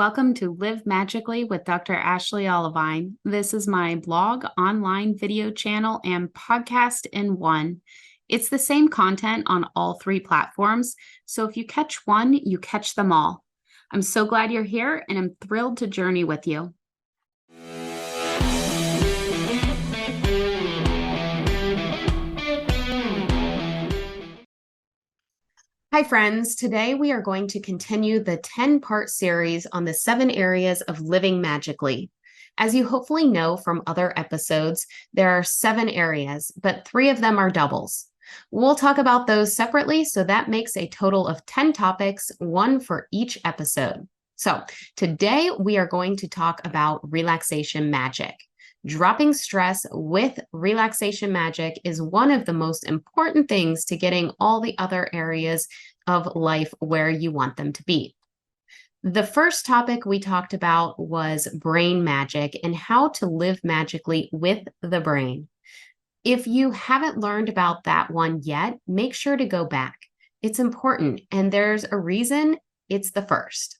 Welcome to Live Magically with Dr. Ashley Olivine. This is my blog, online video channel, and podcast in one. It's the same content on all three platforms, so if you catch one, you catch them all. I'm so glad you're here, and I'm thrilled to journey with you. Hi, friends. Today we are going to continue the 10-part series on the 7 areas of living magically. As you hopefully know from other episodes, there are 7 areas, but 3 of them are doubles. We'll talk about those separately, so that makes a total of 10 topics, 1 for each episode. So today we are going to talk about relaxation magic. Dropping stress with relaxation magic is one of the most important things to getting all the other areas of life where you want them to be. The first topic we talked about was brain magic and how to live magically with the brain. If you haven't learned about that one yet, make sure to go back. It's important, and there's a reason it's the first.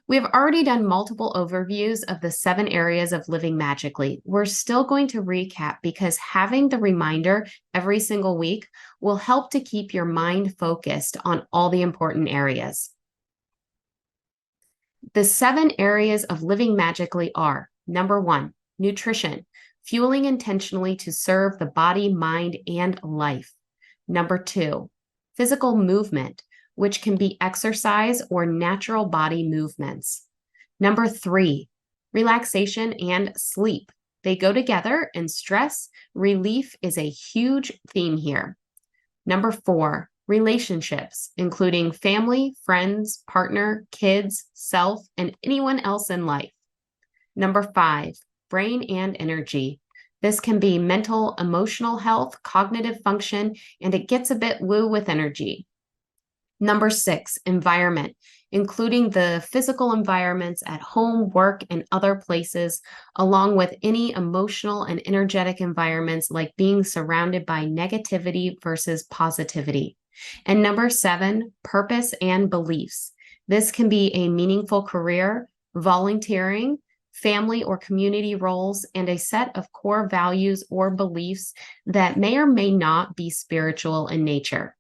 We have already done multiple overviews of the 7 areas of living magically. We're still going to recap because having the reminder every single week will help to keep your mind focused on all the important areas. The 7 areas of living magically are: number 1, nutrition, fueling intentionally to serve the body, mind, and life. Number 2, physical movement, which can be exercise or natural body movements. Number 3, relaxation and sleep. They go together, and stress relief is a huge theme here. Number 4, relationships, including family, friends, partner, kids, self, and anyone else in life. Number 5, brain and energy. This can be mental, emotional health, cognitive function, and it gets a bit woo with energy. Number 6, environment, including the physical environments at home, work, and other places, along with any emotional and energetic environments like being surrounded by negativity versus positivity. And number 7, purpose and beliefs. This can be a meaningful career, volunteering, family or community roles, and a set of core values or beliefs that may or may not be spiritual in nature.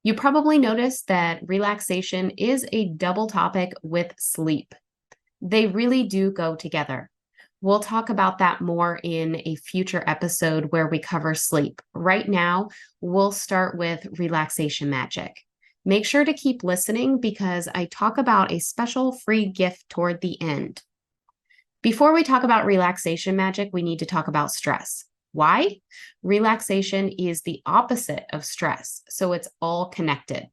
You probably noticed that relaxation is a double topic with sleep. They really do go together. We'll talk about that more in a future episode where we cover sleep. Right now, we'll start with relaxation magic. Make sure to keep listening because I talk about a special free gift toward the end. Before we talk about relaxation magic, we need to talk about stress. Why? Relaxation is the opposite of stress, so it's all connected.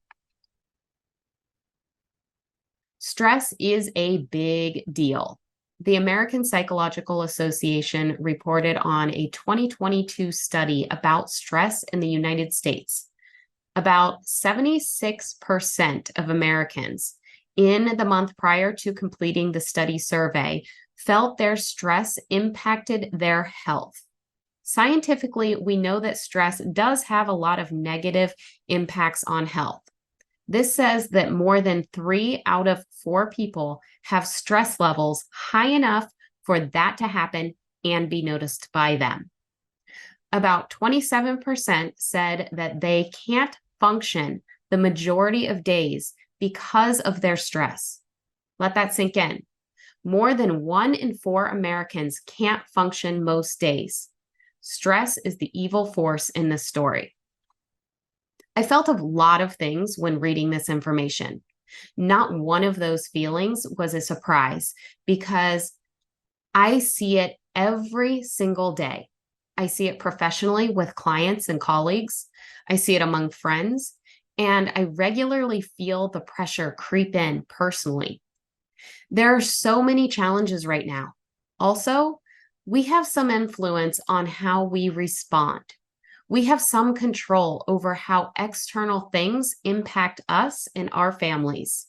Stress is a big deal. The American Psychological Association reported on a 2022 study about stress in the United States. About 76% of Americans in the month prior to completing the study survey felt their stress impacted their health. Scientifically, we know that stress does have a lot of negative impacts on health. This says that more than 3 out of 4 people have stress levels high enough for that to happen and be noticed by them. About 27% said that they can't function the majority of days because of their stress. Let that sink in. More than 1 in 4 Americans can't function most days. Stress is the evil force in this story. I felt a lot of things when reading this information. Not one of those feelings was a surprise because I see it every single day. I see it professionally with clients and colleagues. I see it among friends, and I regularly feel the pressure creep in personally. There are so many challenges right now. Also, we have some influence on how we respond. We have some control over how external things impact us and our families.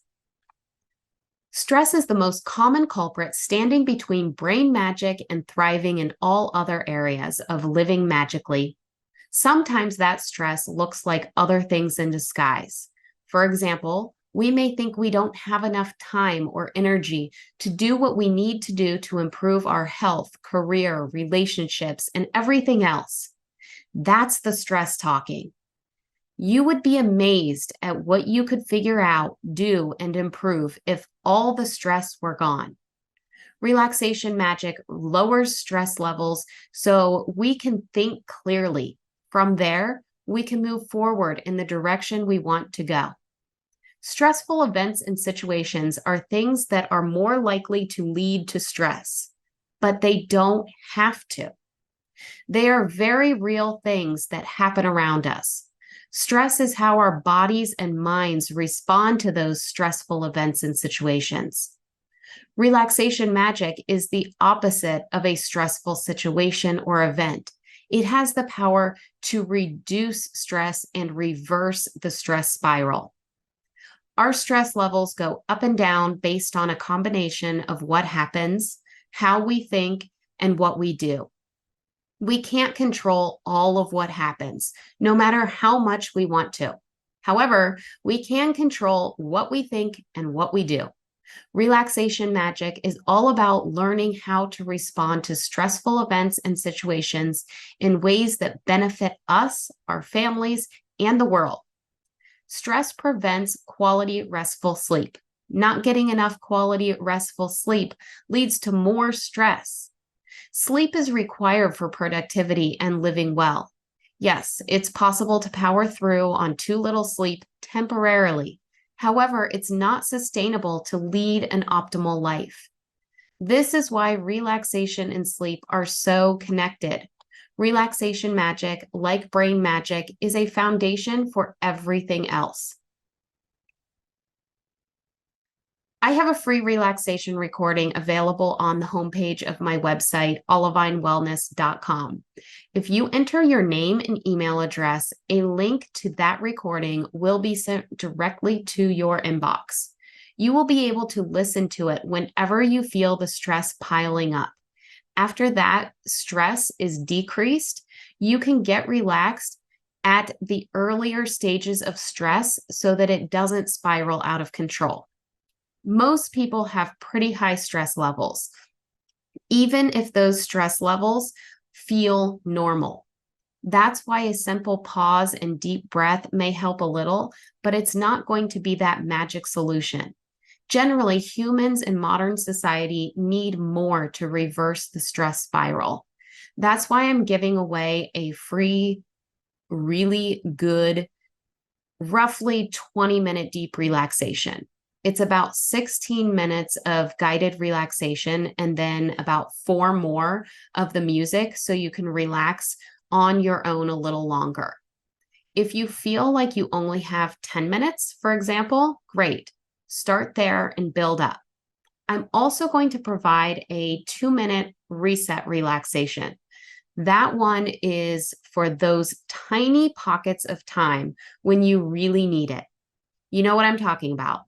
Stress is the most common culprit standing between brain magic and thriving in all other areas of living magically. Sometimes that stress looks like other things in disguise. For example, We may think we don't have enough time or energy to do what we need to do to improve our health, career, relationships, and everything else. That's the stress talking. You would be amazed at what you could figure out, do, and improve if all the stress were gone. Relaxation magic lowers stress levels so we can think clearly. From there, we can move forward in the direction we want to go. Stressful events and situations are things that are more likely to lead to stress, but they don't have to. They are very real things that happen around us. Stress is how our bodies and minds respond to those stressful events and situations. Relaxation magic is the opposite of a stressful situation or event. It has the power to reduce stress and reverse the stress spiral. Our stress levels go up and down based on a combination of what happens, how we think, and what we do. We can't control all of what happens, no matter how much we want to. However, we can control what we think and what we do. Relaxation magic is all about learning how to respond to stressful events and situations in ways that benefit us, our families, and the world. Stress prevents quality, restful sleep. Not getting enough quality, restful sleep leads to more stress. Sleep is required for productivity and living well. Yes, it's possible to power through on too little sleep temporarily. However, it's not sustainable to lead an optimal life. This is why relaxation and sleep are so connected. Relaxation magic, like brain magic, is a foundation for everything else. I have a free relaxation recording available on the homepage of my website, olivinewellness.com. If you enter your name and email address, a link to that recording will be sent directly to your inbox. You will be able to listen to it whenever you feel the stress piling up. After that stress is decreased, you can get relaxed at the earlier stages of stress so that it doesn't spiral out of control. Most people have pretty high stress levels, even if those stress levels feel normal. That's why a simple pause and deep breath may help a little, but it's not going to be that magic solution. Generally, humans in modern society need more to reverse the stress spiral. That's why I'm giving away a free, really good, roughly 20-minute deep relaxation. It's about 16 minutes of guided relaxation and then about 4 more of the music so you can relax on your own a little longer. If you feel like you only have 10 minutes, for example, great. Start there and build up. I'm also going to provide a 2-minute reset relaxation. That one is for those tiny pockets of time when you really need it. You know what I'm talking about.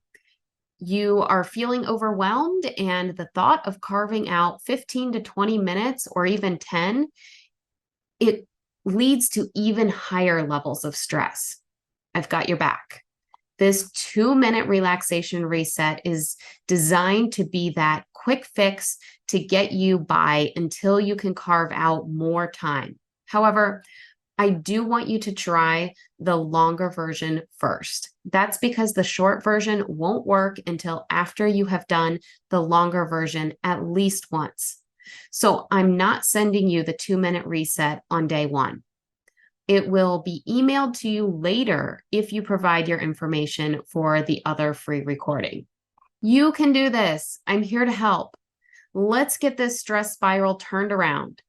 You are feeling overwhelmed, and the thought of carving out 15 to 20 minutes or even 10, it leads to even higher levels of stress. I've got your back. This 2-minute relaxation reset is designed to be that quick fix to get you by until you can carve out more time. However, I do want you to try the longer version first. That's because the short version won't work until after you have done the longer version at least once. So I'm not sending you the 2-minute reset on day one. It will be emailed to you later if you provide your information for the other free recording. You can do this. I'm here to help. Let's get this stress spiral turned around.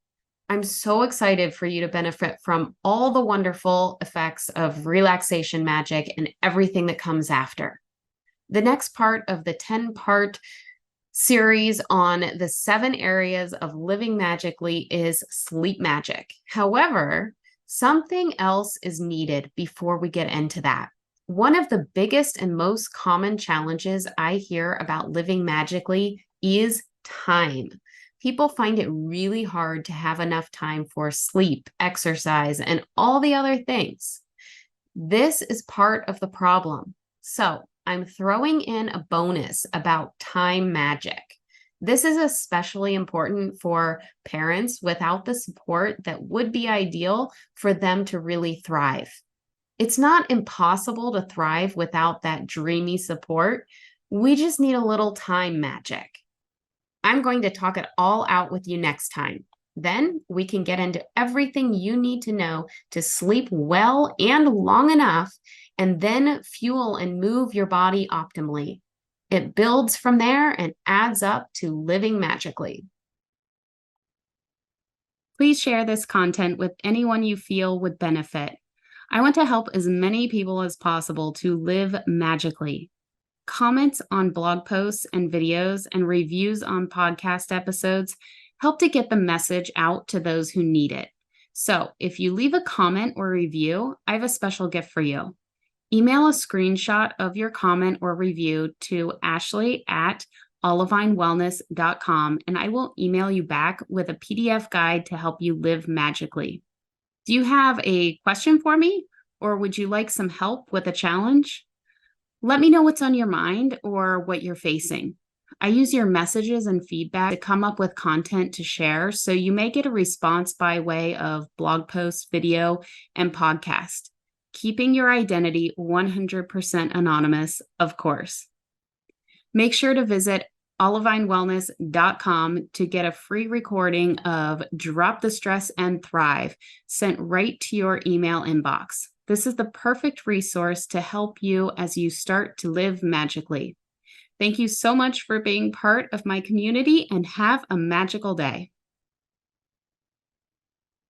I'm so excited for you to benefit from all the wonderful effects of relaxation magic and everything that comes after. The next part of the 10-part series on the 7 areas of living magically is sleep magic. However, something else is needed before we get into that. One of the biggest and most common challenges I hear about living magically is time. People find it really hard to have enough time for sleep, exercise, and all the other things. This is part of the problem. So I'm throwing in a bonus about time magic. This is especially important for parents without the support that would be ideal for them to really thrive. It's not impossible to thrive without that dreamy support. We just need a little time magic. I'm going to talk it all out with you next time. Then we can get into everything you need to know to sleep well and long enough, and then fuel and move your body optimally. It builds from there and adds up to living magically. Please share this content with anyone you feel would benefit. I want to help as many people as possible to live magically. Comments on blog posts and videos and reviews on podcast episodes help to get the message out to those who need it. So if you leave a comment or review, I have a special gift for you. Email a screenshot of your comment or review to ashley@olivinewellness.com, and I will email you back with a PDF guide to help you live magically. Do you have a question for me, or would you like some help with a challenge? Let me know what's on your mind or what you're facing. I use your messages and feedback to come up with content to share, so you may get a response by way of blog post, video, and podcast. Keeping your identity 100% anonymous, of course. Make sure to visit olivinewellness.com to get a free recording of Drop the Stress and Thrive sent right to your email inbox. This is the perfect resource to help you as you start to live magically. Thank you so much for being part of my community, and have a magical day.